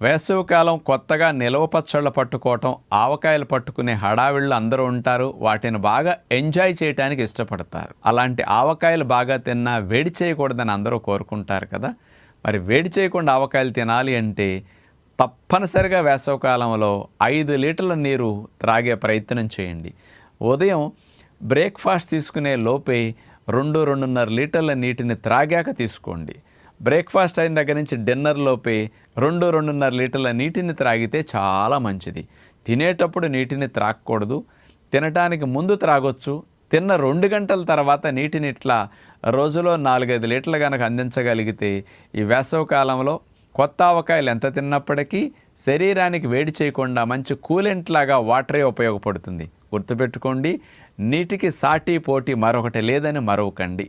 వేసవికాలం కొత్తగా నిలవ పచ్చళ్ళు పట్టుకోవటం, ఆవకాయలు పట్టుకునే హడావిళ్ళు అందరూ ఉంటారు. వాటిని బాగా ఎంజాయ్ చేయడానికి ఇష్టపడతారు. అలాంటి ఆవకాయలు బాగా తిన్నా వేడి చేయకూడదని అందరూ కోరుకుంటారు కదా. మరి వేడి చేయకుండా ఆవకాయలు తినాలి అంటే తప్పనిసరిగా వేసవికాలంలో 5 లీటర్ల నీరు త్రాగే ప్రయత్నం చేయండి. ఉదయం బ్రేక్ఫాస్ట్ తీసుకునే లోపే 2-2.5 లీటర్ల నీటిని త్రాగాక తీసుకోండి. బ్రేక్ఫాస్ట్ అయిన దగ్గర నుంచి డిన్నర్ లోపే 2-2.5 లీటర్ల నీటిని త్రాగితే చాలా మంచిది. తినేటప్పుడు నీటిని త్రాగకూడదు. తినటానికి ముందు త్రాగొచ్చు. తిన్న 2 గంటల తర్వాత నీటిని ఇట్లా రోజులో 4-5 లీటర్లు కనుక అందించగలిగితే ఈ వేసవికాలంలో కొత్త ఆవకాయలు ఎంత తిన్నప్పటికీ శరీరానికి వేడి చేయకుండా మంచి కూలెంట్ లాగా వాటరే ఉపయోగపడుతుంది. గుర్తుపెట్టుకోండి, నీటికి సాటి పోటీ మరొకటి లేదని మరవకండి.